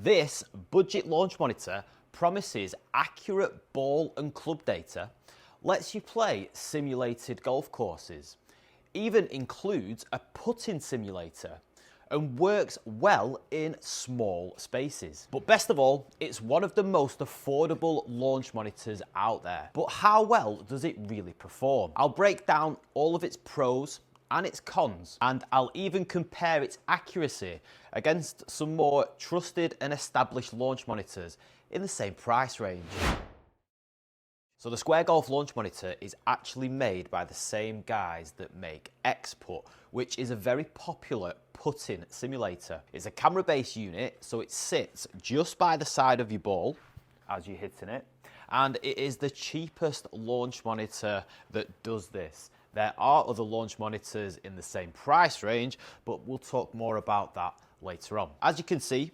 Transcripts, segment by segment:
This budget launch monitor promises accurate ball and club data, lets you play simulated golf courses, even includes a putting simulator, and works well in small spaces. But best of all, it's one of the most affordable launch monitors out there. But how well does it really perform? I'll break down all of its pros and its cons, and I'll even compare its accuracy against some more trusted and established launch monitors in the same price range. So the Square Golf launch monitor is actually made by the same guys that make XPut, which is a very popular putting simulator. It's a camera-based unit, so it sits just by the side of your ball as you're hitting it, and it is the cheapest launch monitor that does this. There are other launch monitors in the same price range, but we'll talk more about that later on. As you can see,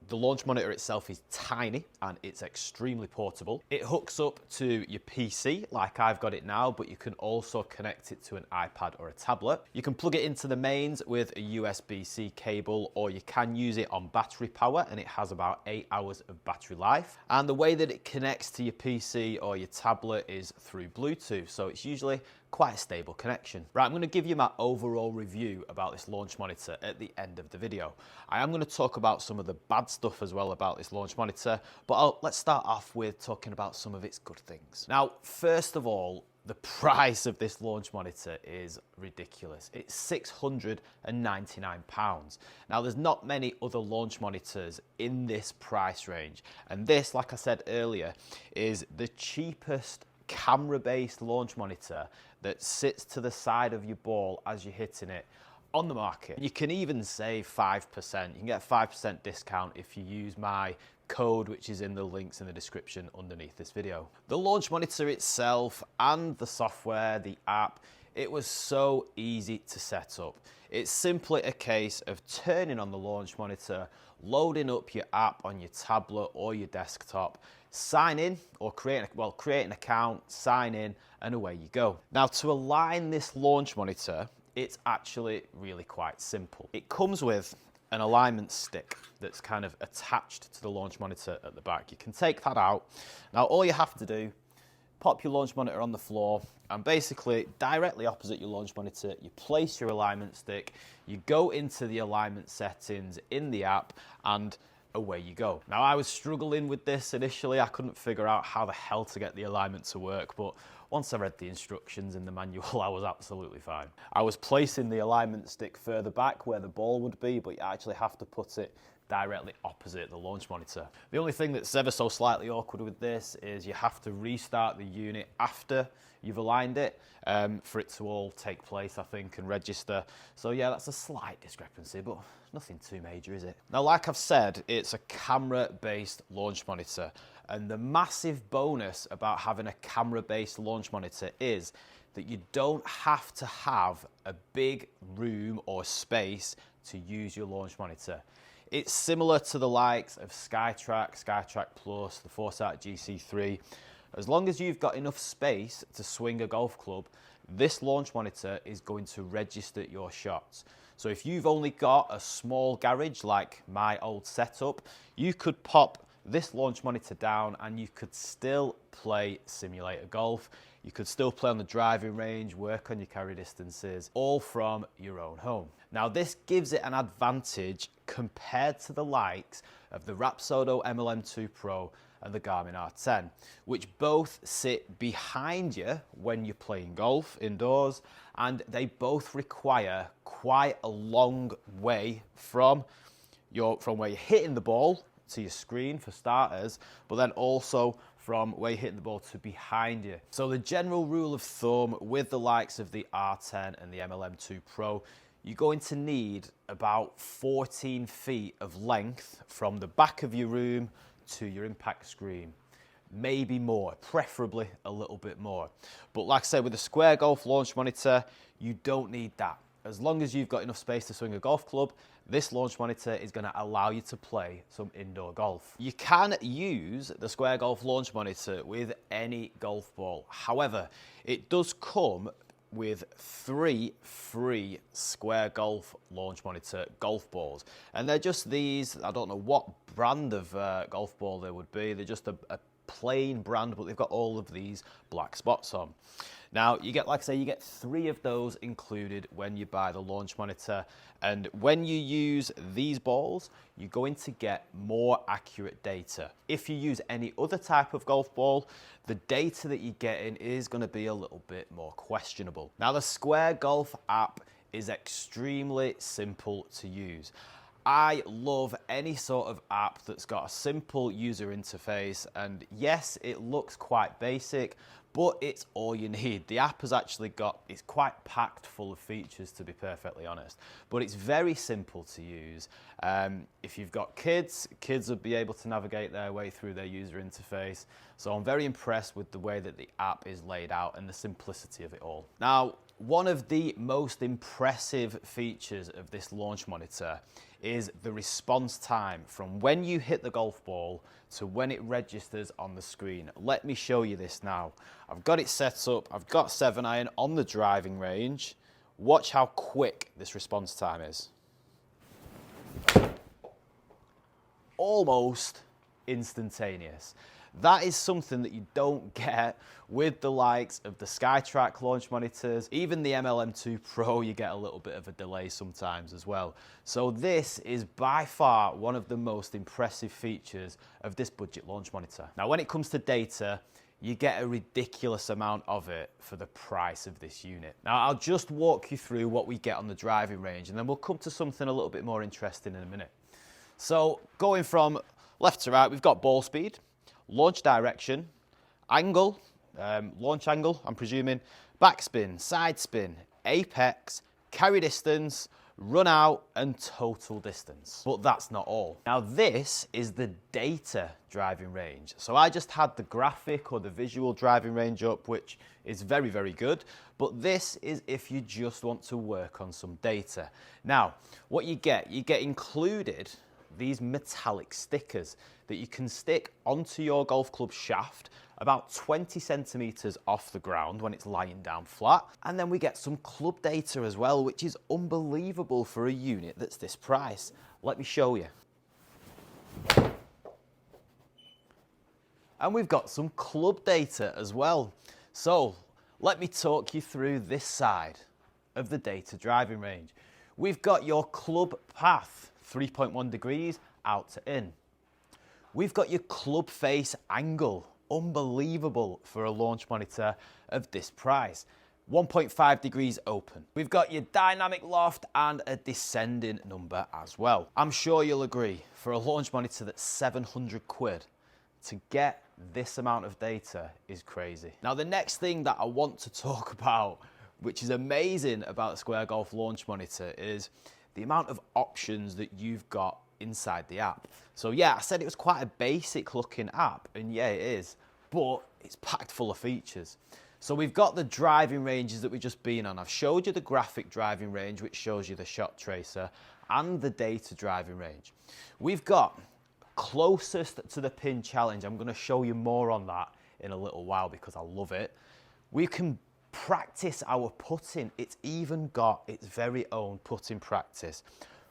the launch monitor itself is tiny and it's extremely portable. It hooks up to your PC like I've got it now, but you can also connect it to an iPad or a tablet. You can plug it into the mains with a USB-C cable, or you can use it on battery power, and it has about 8 hours of battery life. And the way that it connects to your PC or your tablet is through Bluetooth, so it's usually quite a stable connection. Right, I'm going to give you my overall review about this launch monitor at the end of the video. I am going to talk about some of the bad stuff as well about this launch monitor, but let's start off with talking about some of its good things. Now, first of all, the price of this launch monitor is ridiculous. It's £699. Now, there's not many other launch monitors in this price range, and this, like I said earlier, is the cheapest camera-based launch monitor that sits to the side of your ball as you're hitting it on the market. You can even save 5%. You can get a 5% discount if you use my code, which is in the links in the description underneath this video. The launch monitor itself and the software, the app, it was so easy to set up. It's simply a case of turning on the launch monitor, loading up your app on your tablet or your desktop, sign in or create an account, sign in, and away you go. Now, to align this launch monitor, it's actually really quite simple. It comes with an alignment stick that's kind of attached to the launch monitor at the back. You can take that out. Now, all you have to do, pop your launch monitor on the floor, and basically directly opposite your launch monitor, you place your alignment stick, you go into the alignment settings in the app, and away you go. Now, I was struggling with this initially. I couldn't figure out how the hell to get the alignment to work, but once I read the instructions in the manual, I was absolutely fine. I was placing the alignment stick further back where the ball would be, but you actually have to put it directly opposite the launch monitor. The only thing that's ever so slightly awkward with this is you have to restart the unit after you've aligned it for it to all take place, I think, and register. So yeah, that's a slight discrepancy, but nothing too major, is it? Now, like I've said, it's a camera-based launch monitor, and the massive bonus about having a camera-based launch monitor is that you don't have to have a big room or space to use your launch monitor. It's similar to the likes of SkyTrak, SkyTrak Plus, the Foresight GC3. As long as you've got enough space to swing a golf club, this launch monitor is going to register your shots. So if you've only got a small garage like my old setup, you could pop this launch monitor down and you could still play simulator golf. You could still play on the driving range, work on your carry distances, all from your own home. Now, this gives it an advantage compared to the likes of the Rapsodo MLM2 Pro and the Garmin R10, which both sit behind you when you're playing golf indoors, and they both require quite a long way from where you're hitting the ball to your screen for starters, but then also from where you're hitting the ball to behind you. So the general rule of thumb with the likes of the R10 and the MLM2 Pro, you're going to need about 14 feet of length from the back of your room to your impact screen. Maybe more, preferably a little bit more. But like I said, with the Square Golf launch monitor, you don't need that. As long as you've got enough space to swing a golf club, this launch monitor is going to allow you to play some indoor golf. You can use the Square Golf launch monitor with any golf ball. However, it does come with 3 free Square Golf Launch Monitor golf balls. And they're just these, I don't know what brand of golf ball they would be. They're just a plain brand, but they've got all of these black spots on. Now, you get, like I say, you get 3 of those included when you buy the launch monitor. And when you use these balls, you're going to get more accurate data. If you use any other type of golf ball, the data that you're getting is going to be a little bit more questionable. Now, the Square Golf app is extremely simple to use. I love any sort of app that's got a simple user interface, and yes, it looks quite basic, but it's all you need. The app has actually it's quite packed full of features, to be perfectly honest, but it's very simple to use. If you've got kids will be able to navigate their way through their user interface. So I'm very impressed with the way that the app is laid out and the simplicity of it all. Now, one of the most impressive features of this launch monitor is the response time from when you hit the golf ball to when it registers on the screen. Let me show you this now. I've got it set up, I've got 7-iron on the driving range. Watch how quick this response time is. Almost instantaneous. That is something that you don't get with the likes of the SkyTrak launch monitors. Even the MLM2 Pro, you get a little bit of a delay sometimes as well. So this is by far one of the most impressive features of this budget launch monitor. Now, when it comes to data, you get a ridiculous amount of it for the price of this unit. Now, I'll just walk you through what we get on the driving range, and then we'll come to something a little bit more interesting in a minute. So going from left to right, we've got ball speed, launch direction, angle, launch angle, I'm presuming, backspin, side spin, apex, carry distance, run out, and total distance. But that's not all. Now, this is the data driving range. So I just had the graphic or the visual driving range up, which is very, very good. But this is if you just want to work on some data. Now, what you get included these metallic stickers that you can stick onto your golf club shaft about 20 centimeters off the ground when it's lying down flat. And then we get some club data as well, which is unbelievable for a unit that's this price. Let me show you. And we've got some club data as well. So let me talk you through this side of the data driving range. We've got your club path, 3.1 degrees out to in. We've got your club face angle, unbelievable for a launch monitor of this price, 1.5 degrees open. We've got your dynamic loft and a descending number as well. I'm sure you'll agree, for a launch monitor that's 700 quid, to get this amount of data is crazy. Now, the next thing that I want to talk about, which is amazing about the Square Golf launch monitor, is the amount of options that you've got inside the app. So yeah, I said it was quite a basic looking app, and yeah, it is, but it's packed full of features. So we've got the driving ranges that we've just been on. I've showed you the graphic driving range, which shows you the shot tracer, and the data driving range. We've got closest to the pin challenge. I'm going to show you more on that in a little while because I love it. We can practice our putting. It's even got its very own putting practice.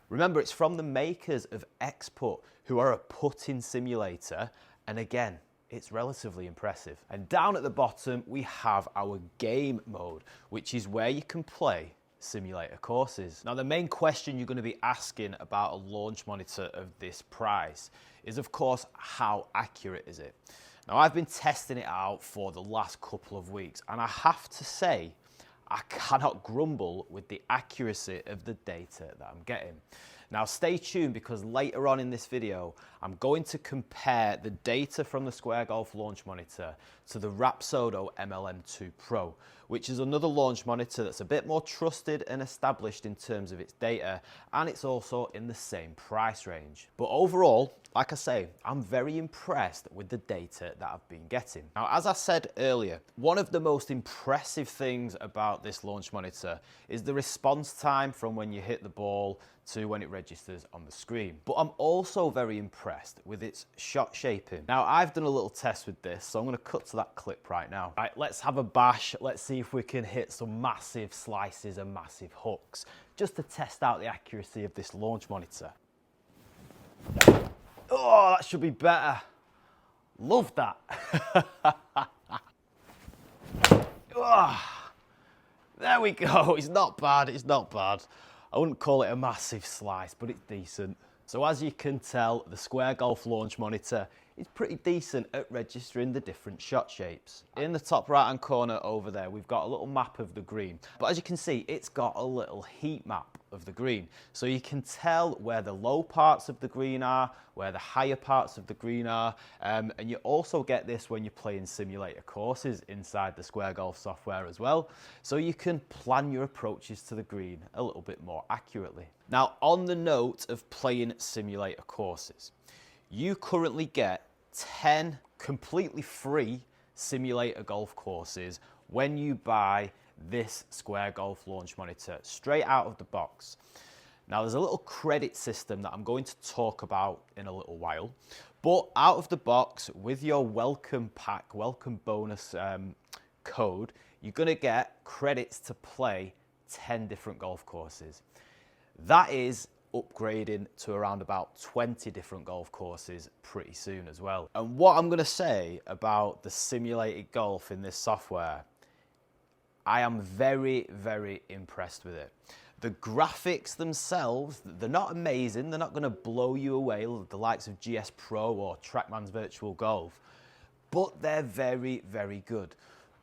Remember, it's from the makers of Xput, who are a putting simulator, and again, it's relatively impressive. And down at the bottom, we have our game mode, which is where you can play simulator courses. Now, the main question you're going to be asking about a launch monitor of this price is, of course, how accurate is it? Now, I've been testing it out for the last couple of weeks, and I have to say, I cannot grumble with the accuracy of the data that I'm getting. Now, stay tuned, because later on in this video, I'm going to compare the data from the Square Golf launch monitor to the Rapsodo MLM2 Pro, which is another launch monitor that's a bit more trusted and established in terms of its data, and it's also in the same price range. But overall, like I say, I'm very impressed with the data that I've been getting. Now, as I said earlier, one of the most impressive things about this launch monitor is the response time from when you hit the ball to when it registers on the screen. But I'm also very impressed with its shot shaping. Now, I've done a little test with this, so I'm going to cut to that clip right now. Right, let's have a bash. Let's see see if we can hit some massive slices and massive hooks, just to test out the accuracy of this launch monitor. Oh, that should be better. Love that. Oh, there we go. It's not bad. It's not bad. I wouldn't call it a massive slice, but it's decent. So as you can tell, the Square Golf launch monitor is pretty decent at registering the different shot shapes. In the top right hand corner over there, we've got a little map of the green. But as you can see, it's got a little heat map of the green. So you can tell where the low parts of the green are, where the higher parts of the green are. And you also get this when you're playing simulator courses inside the Square Golf software as well. So you can plan your approaches to the green a little bit more accurately. Now, on the note of playing simulator courses, you currently get 10 completely free simulator golf courses when you buy this Square Golf launch monitor straight out of the box. Now, there's a little credit system that I'm going to talk about in a little while, but out of the box with your welcome pack, welcome bonus code, you're going to get credits to play 10 different golf courses. That is upgrading to around about 20 different golf courses pretty soon as well. And what I'm going to say about the simulated golf in this software, I am very, very impressed with it. The graphics themselves, they're not amazing. They're not going to blow you away like the likes of GS Pro or TrackMan's Virtual Golf, but they're very, very good.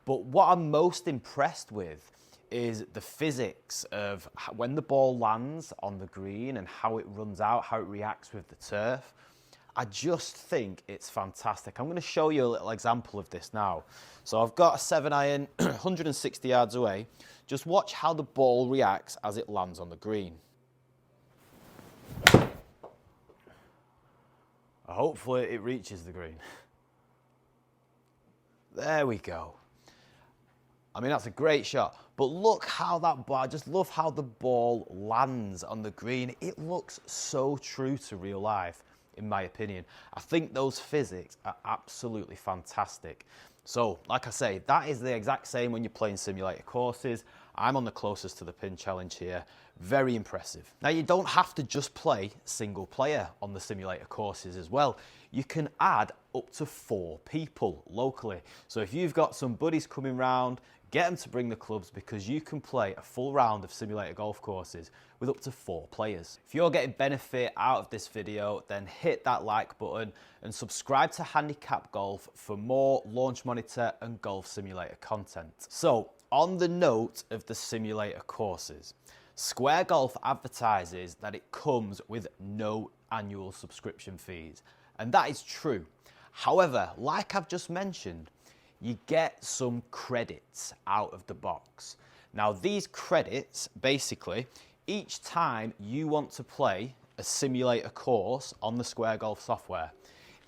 But what I'm most impressed with is the physics of when the ball lands on the green and how it runs out, how it reacts with the turf. I just think it's fantastic. I'm going to show you a little example of this now. So I've got a 7-iron 160 yards away. Just watch how the ball reacts as it lands on the green. Hopefully it reaches the green. There we go. I mean, that's a great shot, but look how that ball, I just love how the ball lands on the green. It looks so true to real life, in my opinion. I think those physics are absolutely fantastic. So, like I say, that is the exact same when you're playing simulator courses. I'm on the closest to the pin challenge here. Very impressive. Now, you don't have to just play single player on the simulator courses as well. You can add up to 4 people locally. So if you've got some buddies coming round, get them to bring the clubs, because you can play a full round of simulator golf courses with up to 4 players. If you're getting benefit out of this video, then hit that like button and subscribe to Handicap Golf for more launch monitor and golf simulator content. So, on the note of the simulator courses, Square Golf advertises that it comes with no annual subscription fees, and that is true. However, like I've just mentioned, you get some credits out of the box. Now, these credits, basically, each time you want to play a simulator course on the Square Golf software,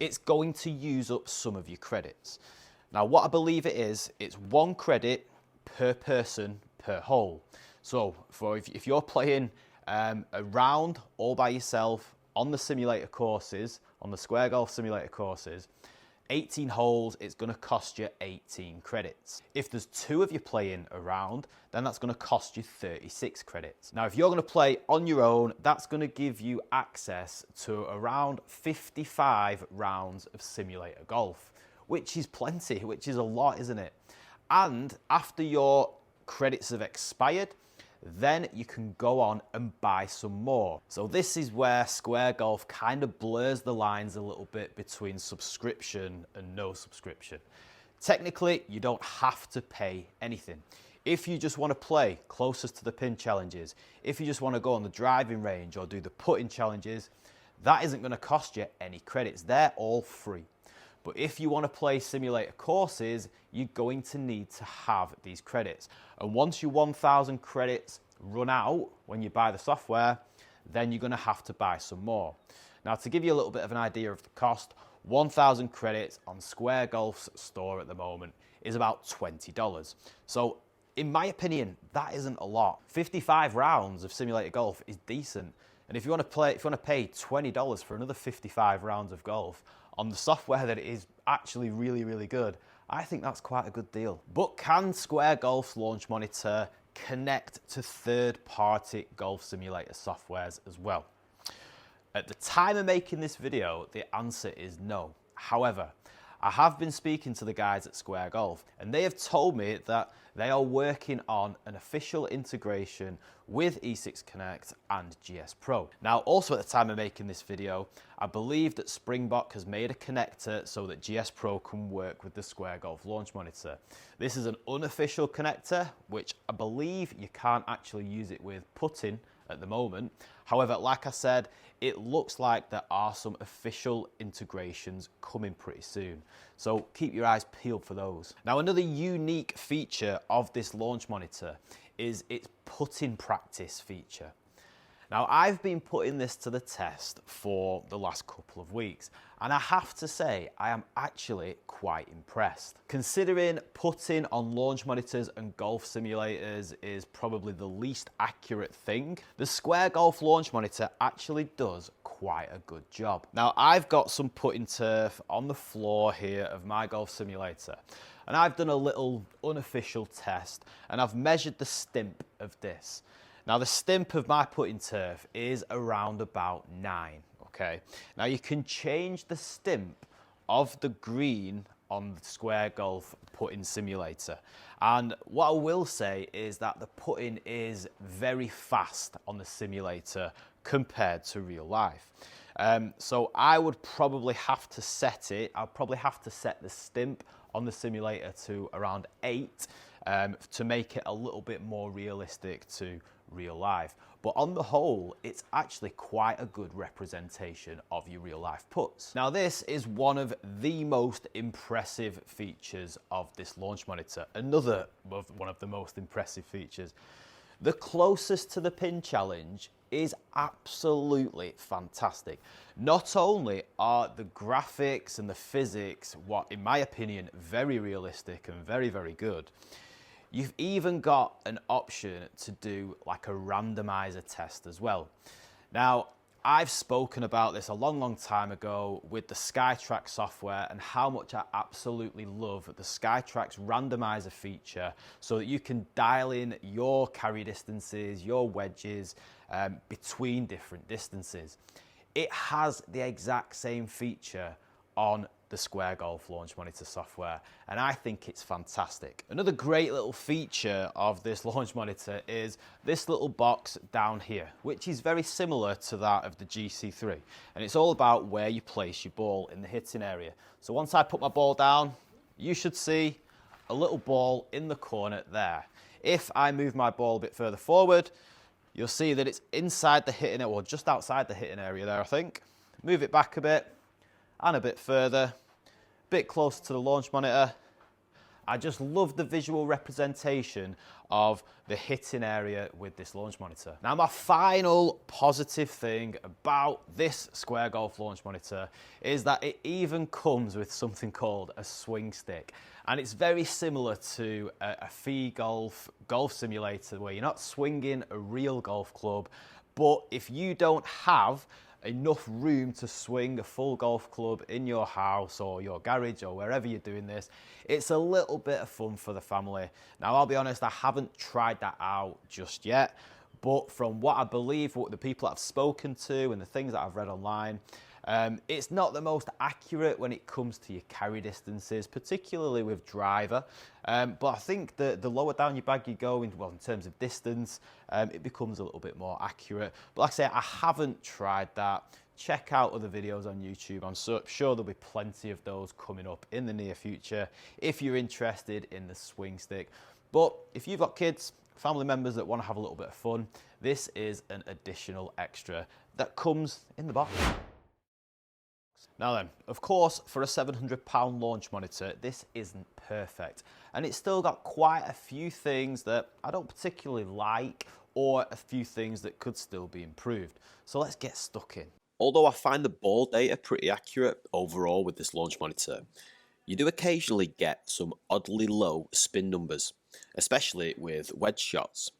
it's going to use up some of your credits. Now, what I believe it is, it's 1 credit per person per hole. So, if you're playing a round all by yourself on the simulator courses, on the Square Golf simulator courses, 18 holes, it's going to cost you 18 credits. If there's 2 of you playing a round, then that's going to cost you 36 credits. Now, if you're going to play on your own, that's going to give you access to around 55 rounds of simulator golf, which is plenty, which is a lot, isn't it? And after your credits have expired, then you can go on and buy some more. So this is where Square Golf kind of blurs the lines a little bit between subscription and no subscription. Technically, you don't have to pay anything. If you just want to play closest to the pin challenges, if you just want to go on the driving range or do the putting challenges, that isn't going to cost you any credits. They're all free. But if you want to play simulator courses, you're going to need to have these credits. And once your 1,000 credits run out when you buy the software, then you're going to have to buy some more. Now, to give you a little bit of an idea of the cost, 1,000 credits on Square Golf's store at the moment is about $20. So, in my opinion, that isn't a lot. 55 rounds of simulator golf is decent. And if you want to pay $20 for another 55 rounds of golf on the software that is actually really, really good, I think that's quite a good deal. But can Square Golf's launch monitor connect to third-party golf simulator softwares as well? At the time of making this video, the answer is no. However, I have been speaking to the guys at Square Golf, and they have told me that they are working on an official integration with E6 Connect and GS Pro. Now, also at the time of making this video, I believe that Springbok has made a connector so that GS Pro can work with the Square Golf launch monitor. This is an unofficial connector, which I believe you can't actually use it with putting at the moment. However, like I said, it looks like there are some official integrations coming pretty soon. So keep your eyes peeled for those. Now, another unique feature of this launch monitor is its putting practice feature. Now, I've been putting this to the test for the last couple of weeks, and I have to say, I am actually quite impressed. Considering putting on launch monitors and golf simulators is probably the least accurate thing, the Square Golf launch monitor actually does quite a good job. Now, I've got some putting turf on the floor here of my golf simulator, and I've done a little unofficial test, and I've measured the stimp of this. Now, the stimp of my putting turf is around about 9, okay? Now, you can change the stimp of the green on the Square Golf putting simulator. And what I will say is that the putting is very fast on the simulator compared to real life. So I would probably have to set it, I'll probably have to set the stimp on the simulator to around 8 to make it a little bit more realistic to real life. But on the whole, it's actually quite a good representation of your real life puts. Now, this is one of the most impressive features of this launch monitor. Another of one of the most impressive features. The closest to the pin challenge is absolutely fantastic. Not only are the graphics and the physics, what in my opinion, very realistic and very, very good, you've even got an option to do like a randomizer test as well. Now, I've spoken about this a long time ago with the SkyTrak software and how much I absolutely love the SkyTrak's randomizer feature so that you can dial in your carry distances, your wedges between different distances. It has the exact same feature on the Square Golf launch monitor software, and I think it's fantastic. Another great little feature of this launch monitor is this little box down here, which is very similar to that of the GC3, and it's all about where you place your ball in the hitting area. So once I put my ball down, you should see a little ball in the corner there. If I move my ball a bit further forward, you'll see that it's inside the hitting area, or just outside the hitting area there, I think. Move it back a bit, and a bit further, a bit closer to the launch monitor. I just love the visual representation of the hitting area with this launch monitor. Now, my final positive thing about this Square Golf launch monitor is that it even comes with something called a swing stick. And it's very similar to a Fee golf simulator where you're not swinging a real golf club, but if you don't have enough room to swing a full golf club in your house or your garage or wherever you're doing this, it's a little bit of fun for the family. Now, I'll be honest, I haven't tried that out just yet, but from what I believe, what the people I've spoken to and the things that I've read online, it's not the most accurate when it comes to your carry distances, particularly with driver. But I think the lower down your bag you go, in terms of distance, it becomes a little bit more accurate. But like I say, I haven't tried that. Check out other videos on YouTube. I'm sure there'll be plenty of those coming up in the near future if you're interested in the swing stick. But if you've got kids, family members that want to have a little bit of fun, this is an additional extra that comes in the box. Now then, of course, for a £700 launch monitor, this isn't perfect. And it's still got quite a few things that I don't particularly like, or a few things that could still be improved. So let's get stuck in. Although I find the ball data pretty accurate overall with this launch monitor, you do occasionally get some oddly low spin numbers, especially with wedge shots.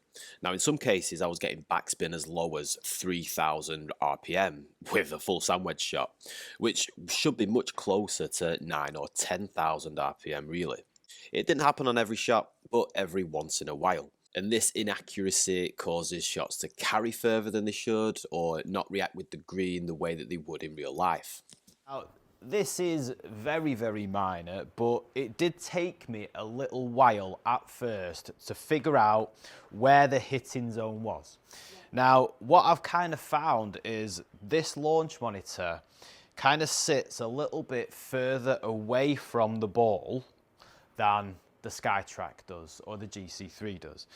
Now, in some cases, I was getting backspin as low as 3,000 RPM with a full sand wedge shot, which should be much closer to 9 or 10,000 RPM, really. It didn't happen on every shot, but every once in a while. And this inaccuracy causes shots to carry further than they should or not react with the green the way that they would in real life. Now, this is very, very minor, but it did take me a little while at first to figure out where the hitting zone was. Now, what I've kind of found is this launch monitor kind of sits a little bit further away from the ball than the SkyTrak does or the GC3 does.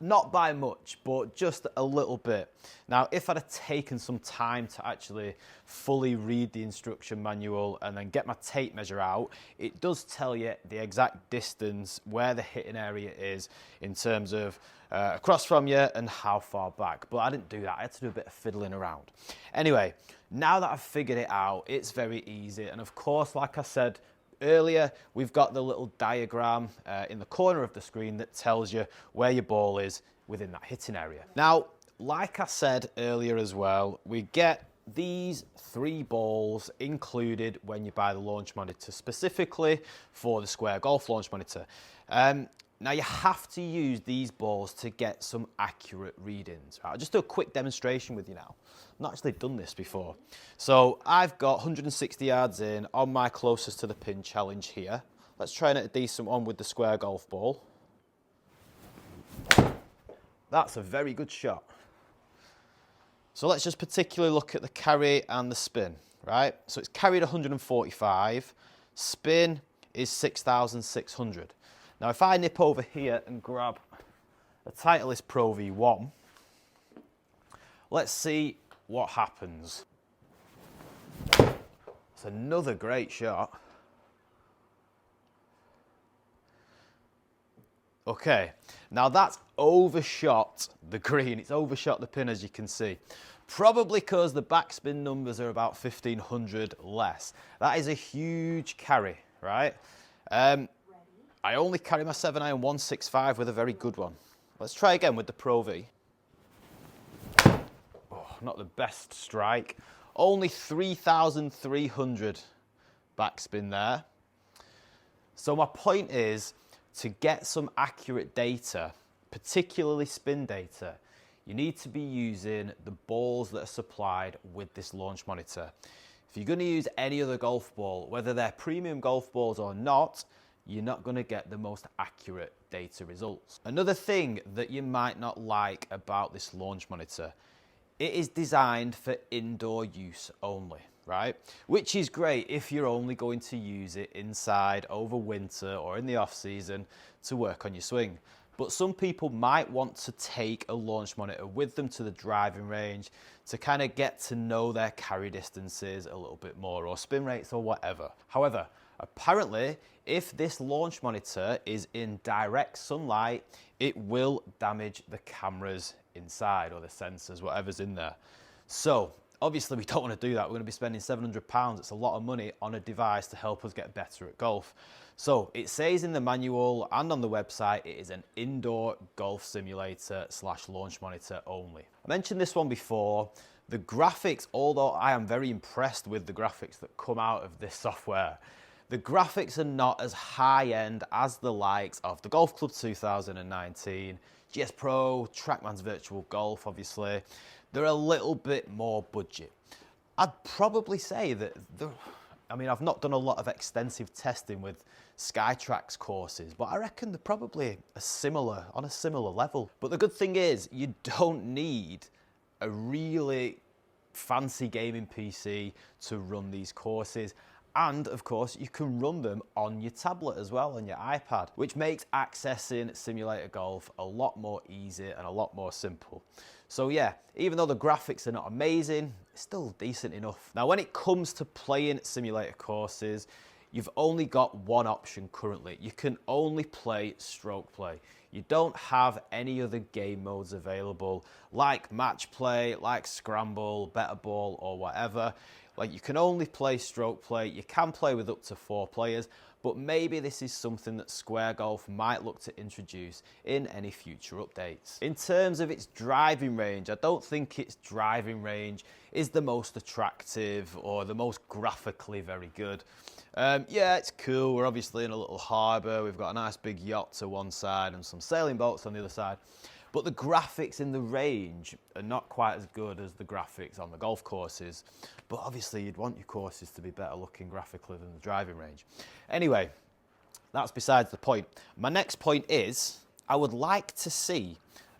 Not by much, but just a little bit. Now, if I'd have taken some time to actually fully read the instruction manual and then get my tape measure out, it does tell you the exact distance where the hitting area is in terms of across from you and how far back. But I didn't do that. I had to do a bit of fiddling around. Anyway, now that I've figured it out, it's very easy. And of course, like I said earlier, we've got the little diagram in the corner of the screen that tells you where your ball is within that hitting area. Now, like I said earlier as well, we get these 3 balls included when you buy the launch monitor, specifically for the Square Golf launch monitor. Now, you have to use these balls to get some accurate readings. Right, I'll just do a quick demonstration with you now. I've not actually done this before. So I've got 160 yards in on my closest to the pin challenge here. Let's try and hit a decent one with the Square Golf ball. That's a very good shot. So let's just particularly look at the carry and the spin, right? So it's carried 145, spin is 6,600. Now, if I nip over here and grab a Titleist Pro V1, let's see what happens. It's another great shot. Okay, now that's overshot the green. It's overshot the pin, as you can see. Probably because the backspin numbers are about 1,500 less. That is a huge carry, right? I only carry my 7-iron 165 with a very good one. Let's try again with the Pro V. Oh, not the best strike. Only 3,300 backspin there. So my point is, to get some accurate data, particularly spin data, you need to be using the balls that are supplied with this launch monitor. If you're going to use any other golf ball, whether they're premium golf balls or not, you're not going to get the most accurate data results. Another thing that you might not like about this launch monitor, it is designed for indoor use only, right? Which is great if you're only going to use it inside over winter or in the off season to work on your swing. But some people might want to take a launch monitor with them to the driving range to kind of get to know their carry distances a little bit more, or spin rates or whatever. However, apparently, if this launch monitor is in direct sunlight, it will damage the cameras inside, or the sensors, whatever's in there. So obviously we don't want to do that. We're going to be spending £700. It's a lot of money on a device to help us get better at golf. So it says in the manual and on the website, it is an indoor golf simulator / launch monitor only. I mentioned this one before. The graphics, although I am very impressed with the graphics that come out of this software, the graphics are not as high-end as the likes of the Golf Club 2019, GS Pro, TrackMan's Virtual Golf, obviously. They're a little bit more budget. I'd probably say that, I've not done a lot of extensive testing with SkyTrak's courses, but I reckon they're probably on a similar level. But the good thing is, you don't need a really fancy gaming PC to run these courses. And of course, you can run them on your tablet as well, on your iPad, which makes accessing simulator golf a lot more easy and a lot more simple. So yeah, even though the graphics are not amazing, it's still decent enough. Now, when it comes to playing simulator courses, you've only got one option currently. You can only play stroke play. You don't have any other game modes available, like match play, like scramble, better ball, or whatever. Like, you can only play stroke play, you can play with up to 4 players, but maybe this is something that Square Golf might look to introduce in any future updates. In terms of its driving range, I don't think its driving range is the most attractive or the most graphically very good. Yeah, it's cool. We're obviously in a little harbour. We've got a nice big yacht to one side and some sailing boats on the other side. But the graphics in the range are not quite as good as the graphics on the golf courses. But obviously you'd want your courses to be better looking graphically than the driving range. Anyway, that's besides the point. My next point is, I would like to see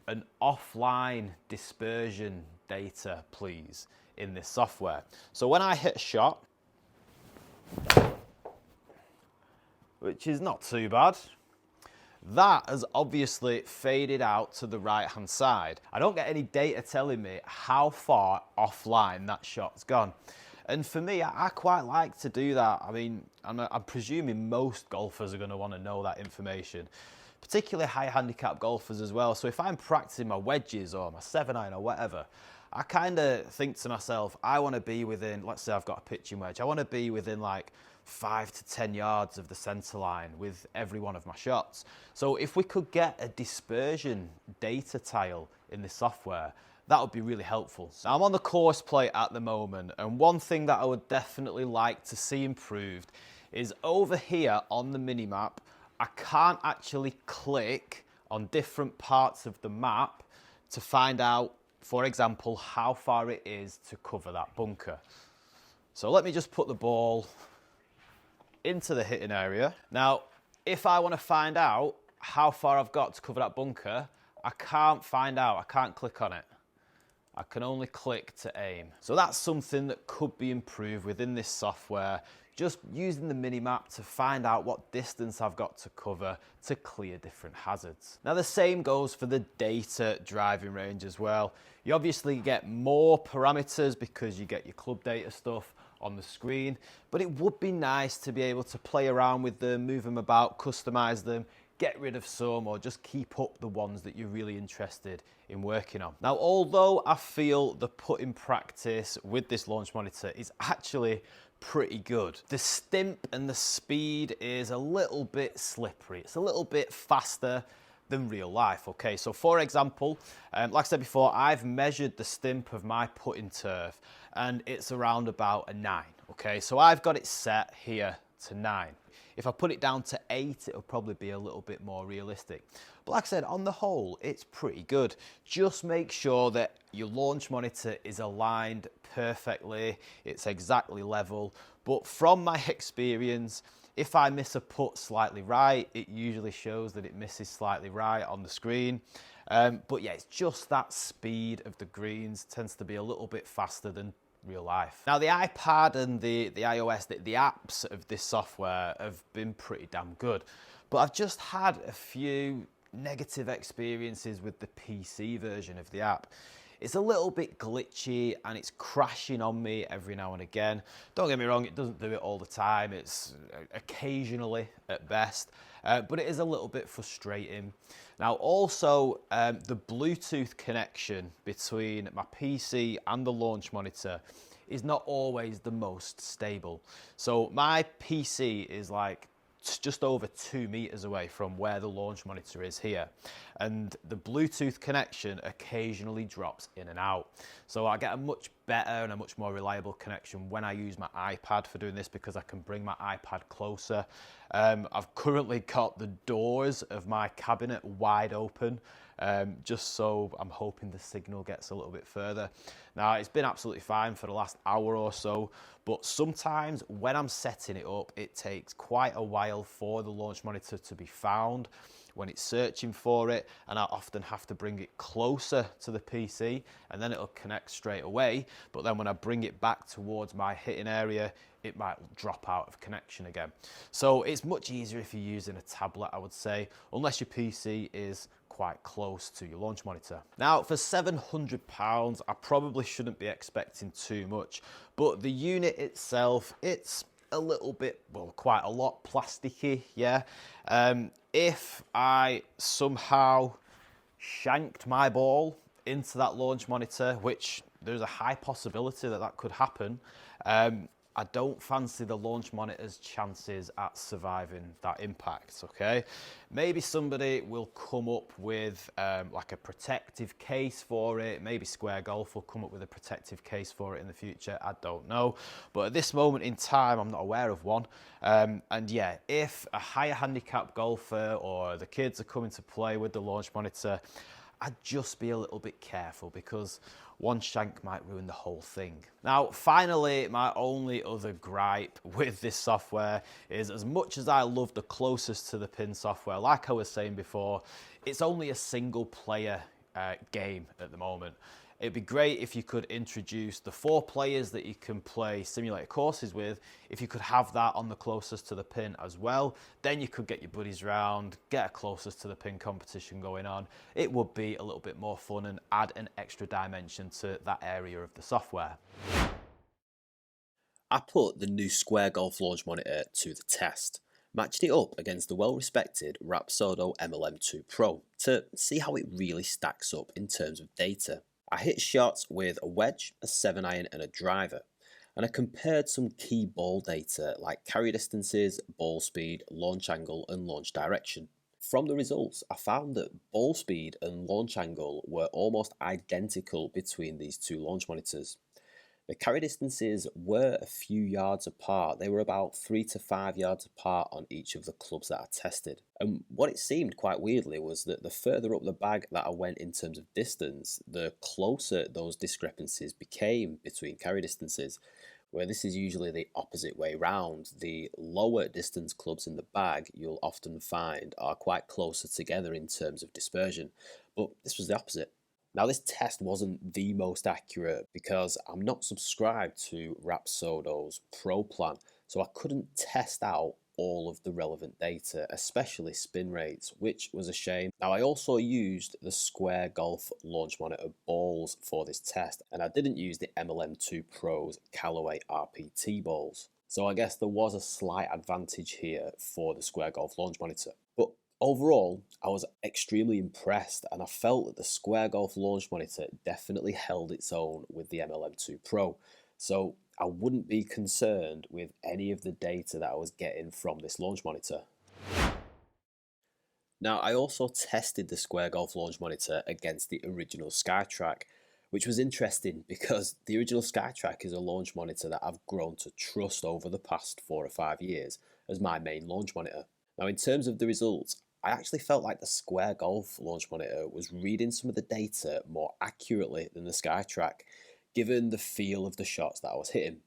an offline dispersion data, please, in this software. So when I hit a shot, which is not too bad, that has obviously faded out to the right-hand side. I don't get any data telling me how far offline that shot's gone. And for me, I quite like to do that. I mean, I'm presuming most golfers are going to want to know that information, particularly high handicap golfers as well. So if I'm practicing my wedges or my 7-iron or whatever, I kind of think to myself, I want to be within, let's say I've got a pitching wedge, I want to be within like 5 to 10 yards of the centre line with every one of my shots. So if we could get a dispersion data tile in the software, that would be really helpful. Now, I'm on the course plate at the moment, and one thing that I would definitely like to see improved is over here on the minimap, I can't actually click on different parts of the map to find out, for example, how far it is to cover that bunker. So let me just put the ball into the hitting area. Now, if I want to find out how far I've got to cover that bunker, I can't find out, I can't click on it. I can only click to aim. So that's something that could be improved within this software, just using the mini-map to find out what distance I've got to cover to clear different hazards. Now, the same goes for the data driving range as well. You obviously get more parameters because you get your club data stuff on the screen, but it would be nice to be able to play around with them, move them about, customize them, get rid of some, or just keep up the ones that you're really interested in working on. Now, although I feel the put in practice with this launch monitor is actually pretty good, the stimp and the speed is a little bit slippery. It's a little bit faster than real life. Okay, so for example, like I said before, I've measured the stimp of my putting turf and it's around about a 9. Okay, so I've got it set here to 9. If I put it down to 8, it'll probably be a little bit more realistic. But like I said, on the whole, it's pretty good. Just make sure that your launch monitor is aligned perfectly, it's exactly level. But from my experience, if I miss a putt slightly right, it usually shows that it misses slightly right on the screen. But yeah, it's just that speed of the greens tends to be a little bit faster than real life. Now, the iPad and the iOS, the apps of this software have been pretty damn good. But I've just had a few negative experiences with the PC version of the app. It's a little bit glitchy and it's crashing on me every now and again. Don't get me wrong, it doesn't do it all the time. It's occasionally at best, but it is a little bit frustrating. Now, also, the Bluetooth connection between my PC and the launch monitor is not always the most stable. So my PC is like just over 2 meters away from where the launch monitor is here. And the Bluetooth connection occasionally drops in and out. So I get a much better and a much more reliable connection when I use my iPad for doing this because I can bring my iPad closer. I've currently got the doors of my cabinet wide open, just so I'm hoping the signal gets a little bit further. Now, it's been absolutely fine for the last hour or so, but sometimes when I'm setting it up, it takes quite a while for the launch monitor to be found when it's searching for it, and I often have to bring it closer to the PC and then it'll connect straight away. But then when I bring it back towards my hitting area, it might drop out of connection again. So it's much easier if you're using a tablet, I would say, unless your PC is quite close to your launch monitor. Now, for £700, I probably shouldn't be expecting too much, but the unit itself, it's a little bit, well, quite a lot plasticky, yeah. If I somehow shanked my ball into that launch monitor, which there's a high possibility that that could happen, I don't fancy the launch monitor's chances at surviving that impact, okay? Maybe somebody will come up with like a protective case for it. Maybe Square Golf will come up with a protective case for it in the future. I don't know. But at this moment in time, I'm not aware of one. And yeah, if a higher handicap golfer or the kids are coming to play with the launch monitor, I'd just be a little bit careful because one shank might ruin the whole thing. Now, finally, my only other gripe with this software is, as much as I love the closest to the pin software, like I was saying before, it's only a single player game at the moment. It'd be great if you could introduce the 4 players that you can play simulated courses with. If you could have that on the closest to the pin as well, then you could get your buddies round, get a closest to the pin competition going on. It would be a little bit more fun and add an extra dimension to that area of the software. I put the new Square Golf launch monitor to the test, matching it up against the well-respected Rapsodo MLM2 Pro to see how it really stacks up in terms of data. I hit shots with a wedge, a 7-iron and a driver, and I compared some key ball data like carry distances, ball speed, launch angle and launch direction. From the results, I found that ball speed and launch angle were almost identical between these two launch monitors. The carry distances were a few yards apart. They were about 3 to 5 yards apart on each of the clubs that I tested. And what it seemed quite weirdly was that the further up the bag that I went in terms of distance, the closer those discrepancies became between carry distances, where this is usually the opposite way round. The lower distance clubs in the bag you'll often find are quite closer together in terms of dispersion, but this was the opposite. Now, this test wasn't the most accurate because I'm not subscribed to Rapsodo's Pro plan, so I couldn't test out all of the relevant data, especially spin rates, which was a shame. Now, I also used the Square Golf launch monitor balls for this test, and I didn't use the MLM2 Pro's Callaway RPT balls. So I guess there was a slight advantage here for the Square Golf launch monitor. But overall, I was extremely impressed, and I felt that the Square Golf launch monitor definitely held its own with the MLM2 Pro. So I wouldn't be concerned with any of the data that I was getting from this launch monitor. Now, I also tested the Square Golf launch monitor against the original SkyTrak, which was interesting because the original SkyTrak is a launch monitor that I've grown to trust over the past 4 or 5 years as my main launch monitor. Now, in terms of the results, I actually felt like the Square Golf launch monitor was reading some of the data more accurately than the SkyTrak, given the feel of the shots that I was hitting.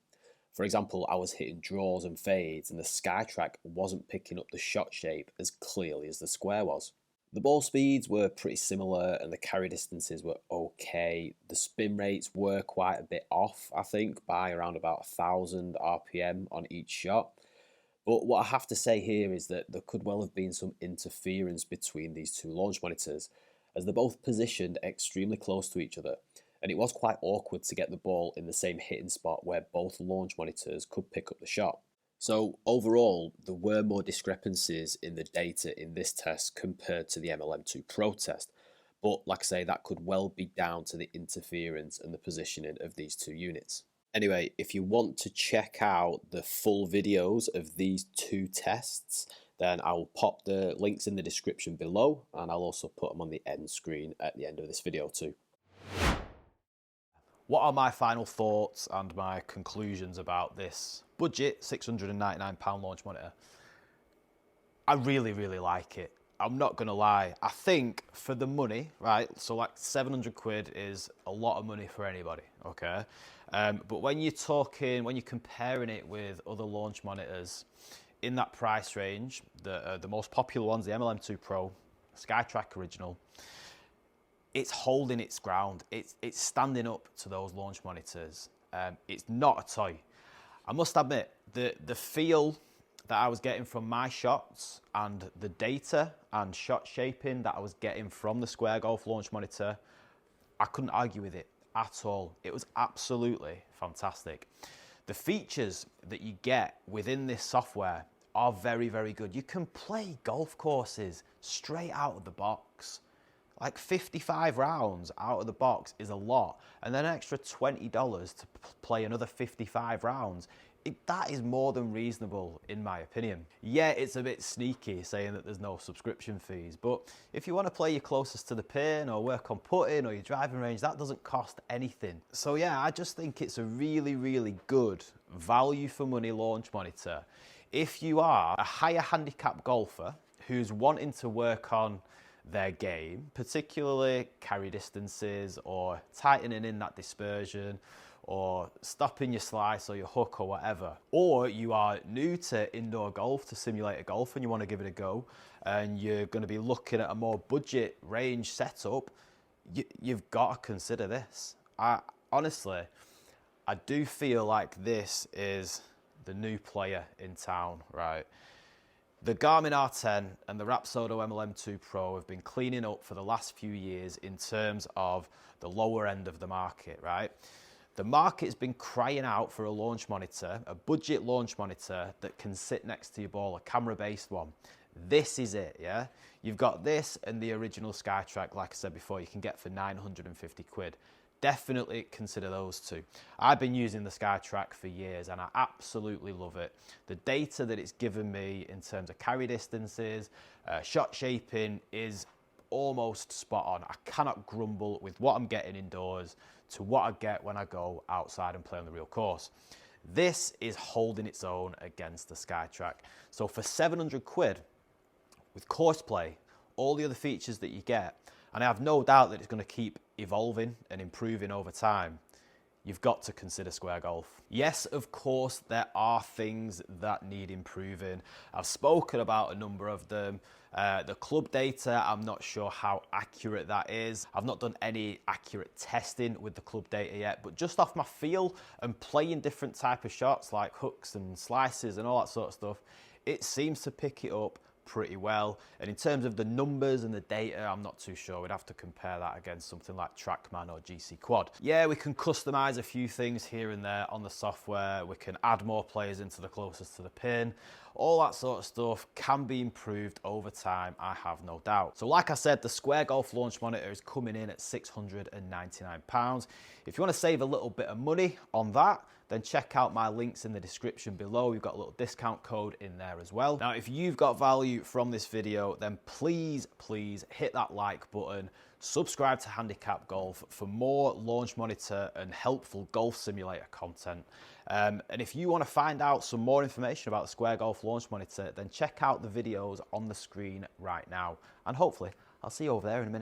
For example, I was hitting draws and fades, and the SkyTrak wasn't picking up the shot shape as clearly as the Square was. The ball speeds were pretty similar and the carry distances were okay. The spin rates were quite a bit off, I think, by around about 1,000 RPM on each shot. But what I have to say here is that there could well have been some interference between these two launch monitors, as they're both positioned extremely close to each other, and it was quite awkward to get the ball in the same hitting spot where both launch monitors could pick up the shot. So overall, there were more discrepancies in the data in this test compared to the MLM2 Pro test, but like I say, that could well be down to the interference and the positioning of these two units. Anyway, if you want to check out the full videos of these two tests, then I'll pop the links in the description below, and I'll also put them on the end screen at the end of this video too. What are my final thoughts and my conclusions about this budget £699 launch monitor? I really, really like it. I'm not going to lie. I think for the money, right, so like 700 quid is a lot of money for anybody, okay? But when you're comparing it with other launch monitors in that price range, the most popular ones, the MLM2 Pro, SkyTrak Original, it's holding its ground. It's standing up to those launch monitors. It's not a toy. I must admit, the feel that I was getting from my shots and the data and shot shaping that I was getting from the Square Golf launch monitor, I couldn't argue with it at all. It was absolutely fantastic. The features that you get within this software are very, very good. You can play golf courses straight out of the box. Like 55 rounds out of the box is a lot, and then an extra $20 to play another 55 rounds. That is more than reasonable, in my opinion. Yeah, it's a bit sneaky saying that there's no subscription fees, but if you want to play your closest to the pin or work on putting or your driving range, that doesn't cost anything. So yeah, I just think it's a really, really good value for money launch monitor. If you are a higher handicap golfer who's wanting to work on their game, particularly carry distances or tightening in that dispersion or stopping your slice or your hook or whatever, or you are new to indoor golf, to simulator golf, and you want to give it a go, and you're going to be looking at a more budget range setup, you've got to consider this. Honestly, I do feel like this is the new player in town, right? The Garmin R10 and the Rapsodo MLM2 Pro have been cleaning up for the last few years in terms of the lower end of the market, right? The market's been crying out for a launch monitor, a budget launch monitor that can sit next to your ball, a camera-based one. This is it, yeah? You've got this and the original SkyTrak, like I said before, you can get for 950 quid. Definitely consider those two. I've been using the SkyTrak for years and I absolutely love it. The data that it's given me in terms of carry distances, shot shaping is almost spot on. I cannot grumble with what I'm getting indoors to what I get when I go outside and play on the real course. This is holding its own against the SkyTrak. So for 700 quid, with course play, all the other features that you get, and I have no doubt that it's going to keep evolving and improving over time, you've got to consider Square Golf. Yes, of course, there are things that need improving. I've spoken about a number of them. The club data, I'm not sure how accurate that is. I've not done any accurate testing with the club data yet, but just off my feel and playing different type of shots like hooks and slices and all that sort of stuff, it seems to pick it up pretty well. And in terms of the numbers and the data, I'm not too sure. We'd have to compare that against something like TrackMan or GC Quad. Yeah, we can customize a few things here and there on the software. We can add more players into the closest to the pin. All that sort of stuff can be improved over time, I have no doubt. So like I said, the Square Golf launch monitor is coming in at £699. If you want to save a little bit of money on that, then check out my links in the description below. We've got a little discount code in there as well. Now, if you've got value from this video, then please hit that like button. Subscribe to Handicap Golf for more launch monitor and helpful golf simulator content. And if you want to find out some more information about the Square Golf launch monitor, then check out the videos on the screen right now. And hopefully, I'll see you over there in a minute.